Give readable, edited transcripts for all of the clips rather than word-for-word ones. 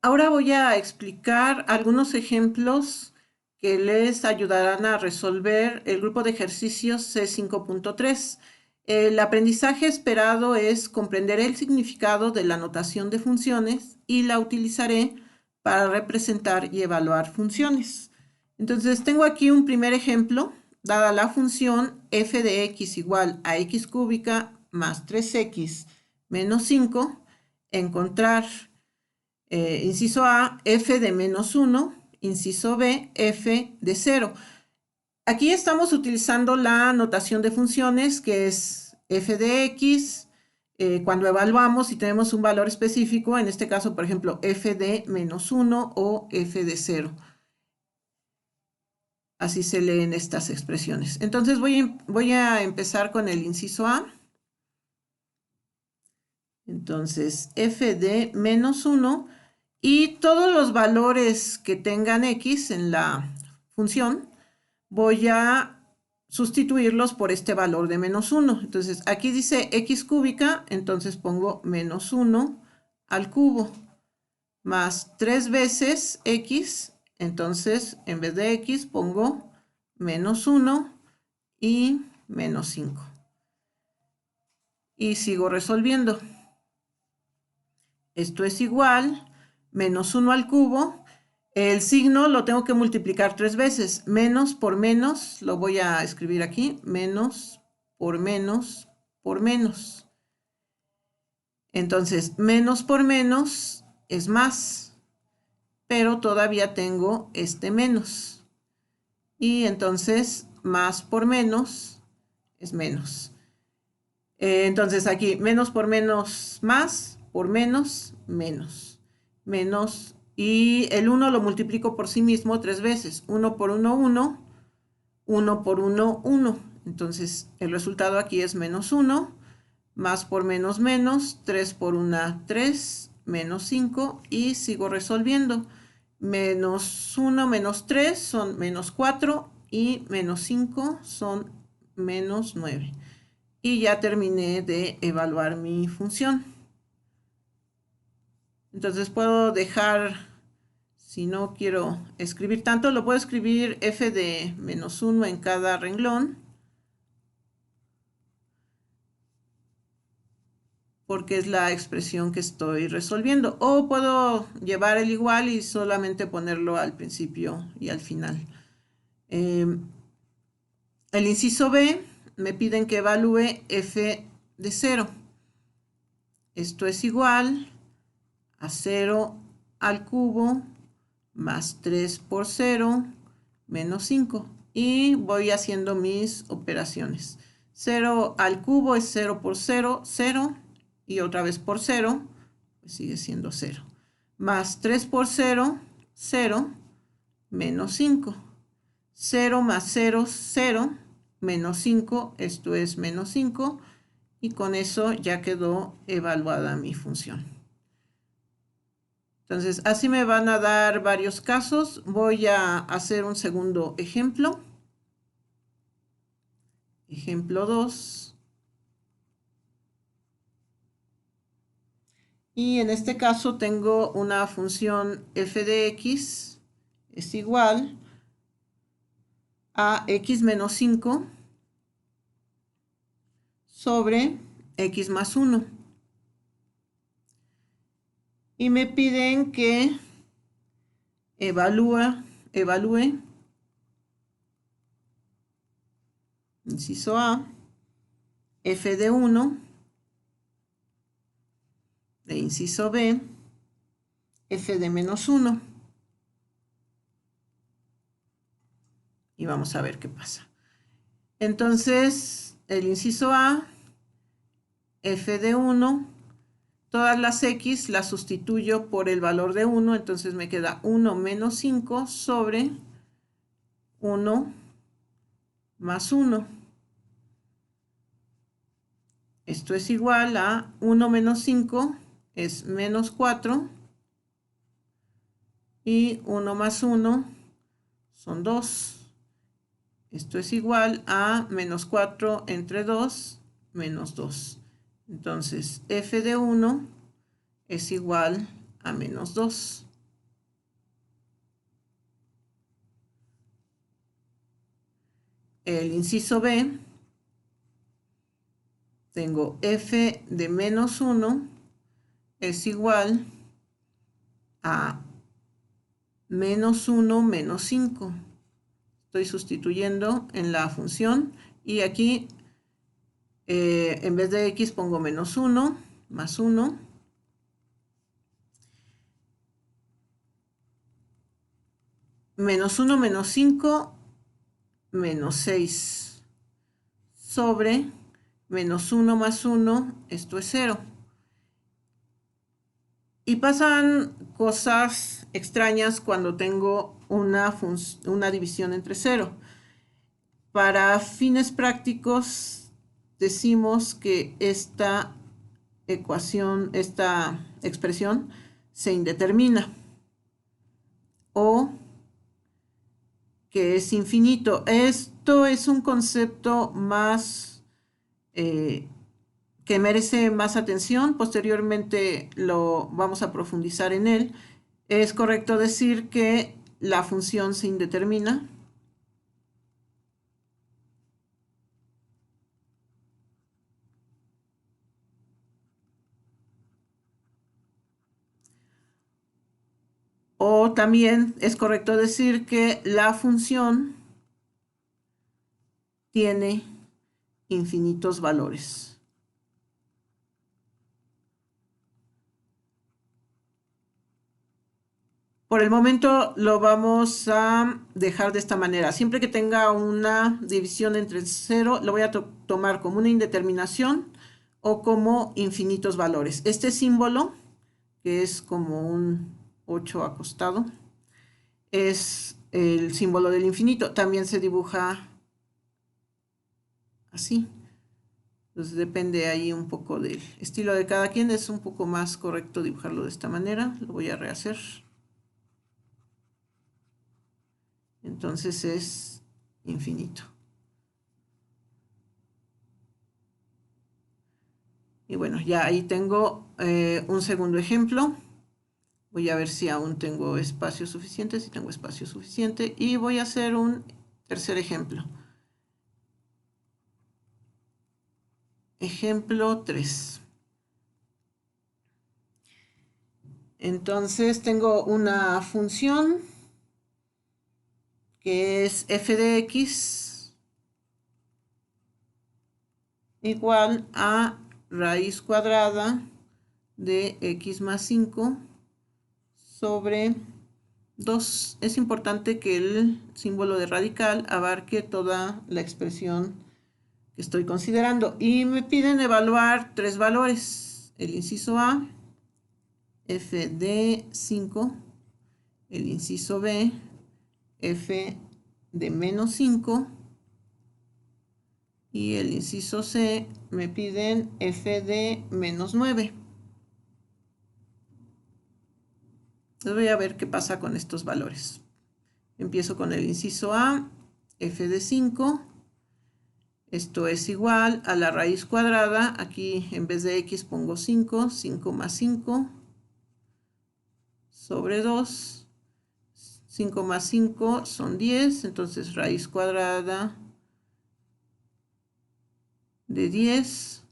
Ahora voy a explicar algunos ejemplos que les ayudarán a resolver el grupo de ejercicios C5.3. El aprendizaje esperado es comprender el significado de la notación de funciones y la utilizaré para representar y evaluar funciones. Entonces tengo aquí un primer ejemplo. Dada la función f de x igual a x cúbica más 3x menos 5, encontrar inciso A, f de menos 1, inciso B, f de 0. Aquí estamos utilizando la notación de funciones, que es f de x, cuando evaluamos y tenemos un valor específico, en este caso, por ejemplo, f de menos 1 o f de 0. Así se leen estas expresiones. Entonces voy a empezar con el inciso A. Entonces, f de menos 1, y todos los valores que tengan x en la función, voy a sustituirlos por este valor de menos 1. Entonces, aquí dice x cúbica, entonces pongo menos 1 al cubo, más 3 veces x, entonces en vez de x pongo menos 1 y menos 5. Y sigo resolviendo. Esto es igual, menos 1 al cubo. El signo lo tengo que multiplicar 3 veces. Menos por menos, lo voy a escribir aquí. Menos por menos por menos. Entonces, menos por menos es más. Pero todavía tengo este menos. Y entonces, más por menos es menos. Entonces aquí, menos por menos más, por menos, menos. Menos, y el 1 lo multiplico por sí mismo 3 veces. 1 por 1, 1. 1 por 1, 1. Entonces el resultado aquí es menos 1. Más por menos, menos. 3 por 1, 3. Menos 5. Y sigo resolviendo. Menos 1, menos 3 son menos 4. Y menos 5 son menos 9. Y ya terminé de evaluar mi función. Entonces puedo dejar, si no quiero escribir tanto, lo puedo escribir f de menos 1 en cada renglón, porque es la expresión que estoy resolviendo. O puedo llevar el igual y solamente ponerlo al principio y al final. El inciso B me piden que evalúe f de 0. Esto es igual a 0 al cubo más 3 por 0 menos 5. Y voy haciendo mis operaciones. 0 al cubo es 0 por 0, 0. Y otra vez por 0, pues sigue siendo 0. Más 3 por 0, 0, menos 5. 0 más 0, 0, menos 5, esto es menos 5. Y con eso ya quedó evaluada mi función. Entonces, así me van a dar varios casos. Voy a hacer un segundo ejemplo. Ejemplo 2. Y en este caso tengo una función f de x es igual a x menos 5 sobre x más 1. Y me piden que evalúe, inciso A, f de 1, e inciso B, f de menos 1. Y vamos a ver qué pasa. Entonces, el inciso A, f de 1, todas las x las sustituyo por el valor de 1, entonces me queda 1 menos 5 sobre 1 más 1. Esto es igual a 1 menos 5 es menos 4 y 1 más 1 son 2. Esto es igual a menos 4 entre 2 menos 2. Entonces f de 1 es igual a menos 2. el inciso B, tengo f de menos 1 es igual a menos 1 menos 5. Estoy sustituyendo en la función y aquí en vez de x pongo menos 1 más 1. Menos 1 menos 5 menos 6 sobre menos 1 más 1, esto es 0. Y pasan cosas extrañas cuando tengo una división entre 0. Para fines prácticos decimos que esta ecuación, esta expresión se indetermina o que es infinito. Esto es un concepto más que merece más atención. Posteriormente lo vamos a profundizar en él. Es correcto decir que la función se indetermina. O también es correcto decir que la función tiene infinitos valores. Por el momento lo vamos a dejar de esta manera. Siempre que tenga una división entre 0, lo voy a tomar como una indeterminación o como infinitos valores. Este símbolo, que es como un 8 acostado, es el símbolo del infinito. También se dibuja así. Entonces depende ahí un poco del estilo de cada quien. Es un poco más correcto dibujarlo de esta manera. Lo voy a rehacer. Entonces es infinito. Y bueno, ya ahí tengo un segundo ejemplo. Voy a ver si aún tengo espacio suficiente. Si tengo espacio suficiente. Y voy a hacer un tercer ejemplo. Ejemplo 3. Entonces tengo una función que es f de x igual a raíz cuadrada de x más 5 sobre 2. Es importante que el símbolo de radical abarque toda la expresión que estoy considerando. Y me piden evaluar 3 valores. El inciso A, f de 5. El inciso B, f de menos 5. Y el inciso C me piden f de menos 9. Entonces voy a ver qué pasa con estos valores. Empiezo con el inciso A, f de 5. Esto es igual a la raíz cuadrada. Aquí en vez de x pongo 5. 5 más 5 sobre 2. 5 más 5 son 10. Entonces raíz cuadrada de 10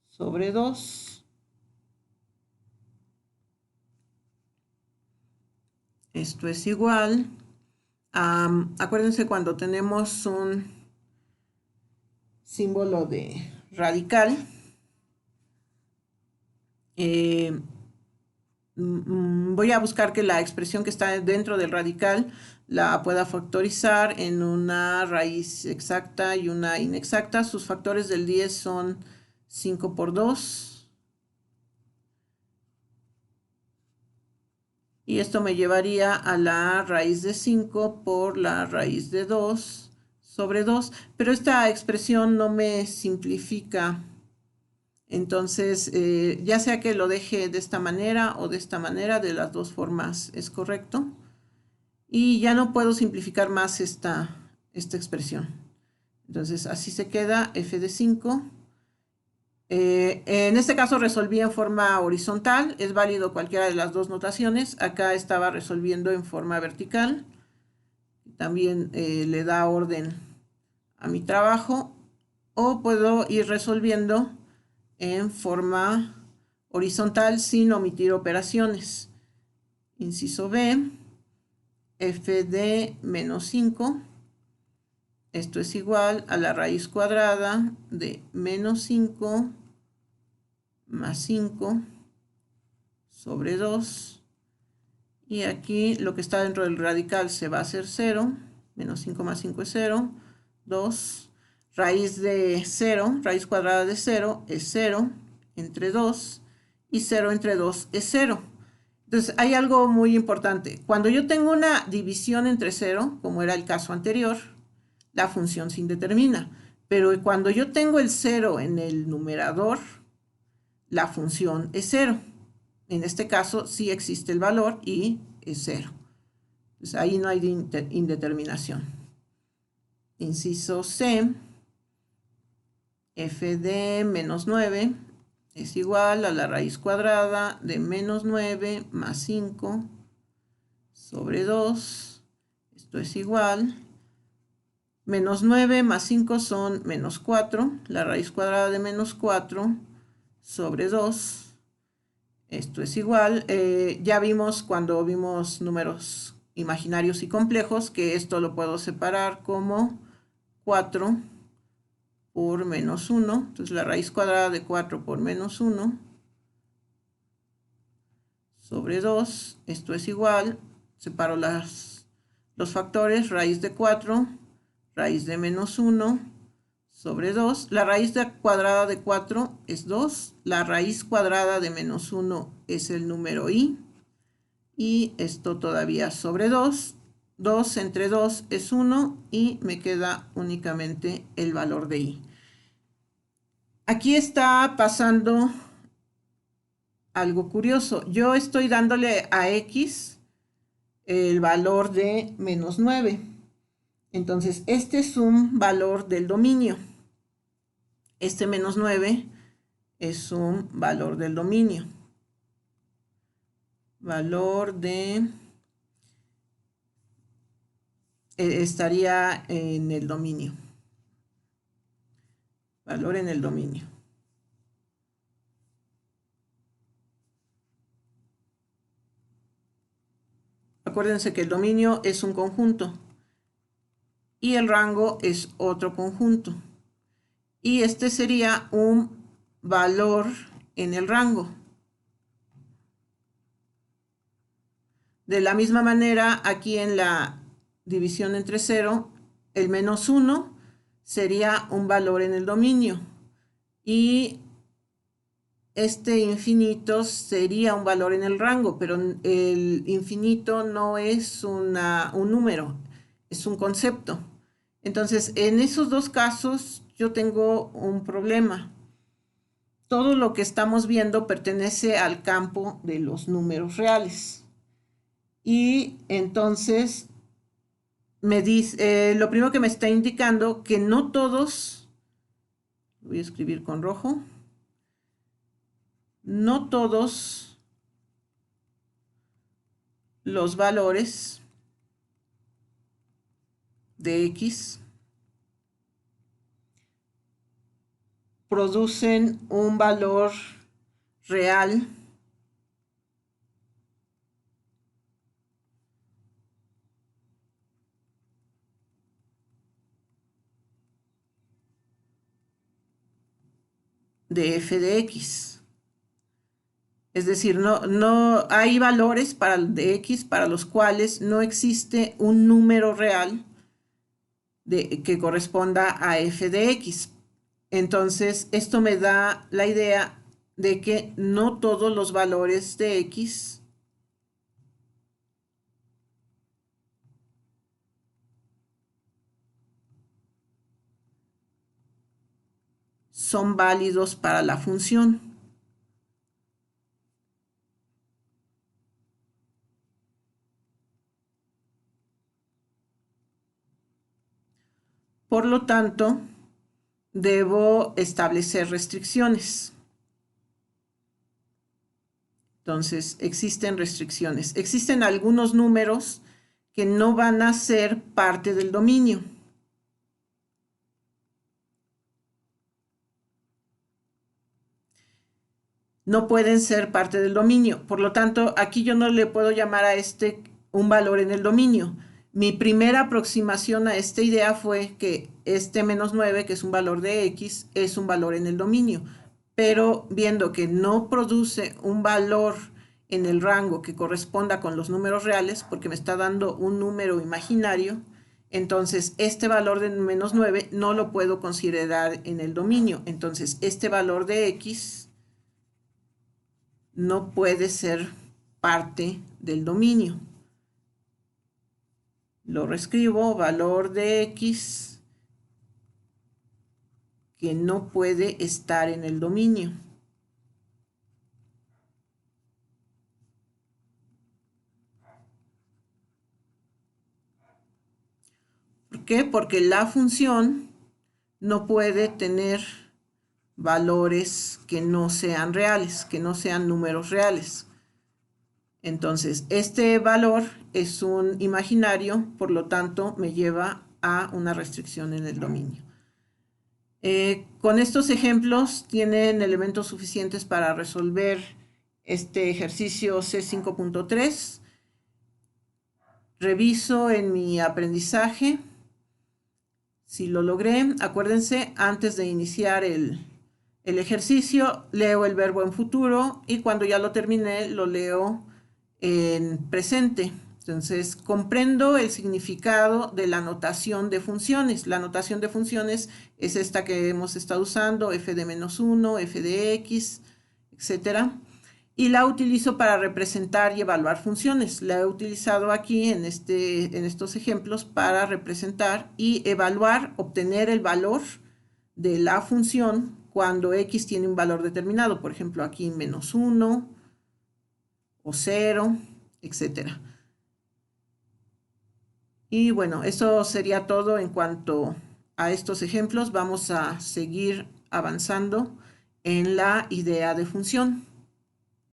sobre 2. Esto es igual a, acuérdense cuando tenemos un símbolo de radical, voy a buscar que la expresión que está dentro del radical la pueda factorizar en una raíz exacta y una inexacta. Sus factores del 10 son 5 por 2. Y esto me llevaría a la raíz de 5 por la raíz de 2 sobre 2. Pero esta expresión no me simplifica. Entonces, ya sea que lo deje de esta manera o de esta manera, de las dos formas es correcto. Y ya no puedo simplificar más esta expresión. Entonces, así se queda f de 5. En este caso resolví en forma horizontal, es válido cualquiera de las dos notaciones. Acá estaba resolviendo en forma vertical. también le da orden a mi trabajo, o puedo ir resolviendo en forma horizontal sin omitir operaciones. Inciso B, f de menos 5, esto es igual a la raíz cuadrada de menos 5 más 5 sobre 2. Y aquí lo que está dentro del radical se va a hacer 0. Menos 5 más 5 es 0. 2. Raíz de 0, raíz cuadrada de 0 es 0 entre 2. Y 0 entre 2 es 0. Entonces hay algo muy importante. Cuando yo tengo una división entre 0, como era el caso anterior, la función se indetermina. Pero cuando yo tengo el 0 en el numerador, la función es 0. En este caso sí existe el valor y es 0. Entonces ahí no hay indeterminación. Inciso C, f de menos 9 es igual a la raíz cuadrada de menos 9 más 5 sobre 2. Esto es igual. Menos 9 más 5 son menos 4. La raíz cuadrada de menos 4 sobre 2. Esto es igual. Ya vimos cuando vimos números imaginarios y complejos que esto lo puedo separar como 4 por menos 1. Entonces la raíz cuadrada de 4 por menos 1 sobre 2. Esto es igual. Separo los factores. Raíz de 4, raíz de menos 1 sobre 2. La raíz cuadrada de 4 es 2. La raíz cuadrada de menos 1 es el número i. Y esto todavía sobre 2. 2 entre 2 es 1 y me queda únicamente el valor de i. Aquí está pasando algo curioso. Yo estoy dándole a x el valor de menos 9. Entonces, este es un valor del dominio. Este menos 9 es un valor del dominio. Valor de... estaría en el dominio. Valor en el dominio. Acuérdense que el dominio es un conjunto y el rango es otro conjunto. Y este sería un valor en el rango. De la misma manera, aquí en la división entre 0, el menos 1 sería un valor en el dominio. Y este infinito sería un valor en el rango, pero el infinito no es un número, es un concepto. Entonces, en esos dos casos, yo tengo un problema. Todo lo que estamos viendo pertenece al campo de los números reales. Y entonces, me dice, lo primero que me está indicando que no todos, voy a escribir con rojo, no todos los valores de x producen un valor real de f de x. Es decir, no hay valores para el de x para los cuales no existe un número real que corresponda a f de x. Entonces, esto me da la idea de que no todos los valores de x son válidos para la función. Por lo tanto, debo establecer restricciones. Entonces, existen restricciones. Existen algunos números que no van a ser parte del dominio. No pueden ser parte del dominio. Por lo tanto, aquí yo no le puedo llamar a este un valor en el dominio. Mi primera aproximación a esta idea fue que este -9, que es un valor de X, es un valor en el dominio. Pero viendo que no produce un valor en el rango que corresponda con los números reales, porque me está dando un número imaginario, entonces este valor de -9 no lo puedo considerar en el dominio. Entonces este valor de X no puede ser parte del dominio. Lo reescribo, valor de X que no puede estar en el dominio. ¿Por qué? Porque la función no puede tener valores que no sean reales, que no sean números reales. Entonces, este valor es un imaginario, por lo tanto, me lleva a una restricción en el dominio. Con estos ejemplos tienen elementos suficientes para resolver este ejercicio C5.3. Reviso en mi aprendizaje si lo logré. Acuérdense, antes de iniciar el ejercicio, leo el verbo en futuro y cuando ya lo terminé, lo leo en presente. Entonces, comprendo el significado de la notación de funciones. La notación de funciones es esta que hemos estado usando, f de -1, f de x, etc. Y la utilizo para representar y evaluar funciones. La he utilizado aquí en estos ejemplos para representar y evaluar, obtener el valor de la función cuando x tiene un valor determinado. Por ejemplo, aquí -1 o 0, etcétera. Y bueno, eso sería todo en cuanto a estos ejemplos. Vamos a seguir avanzando en la idea de función.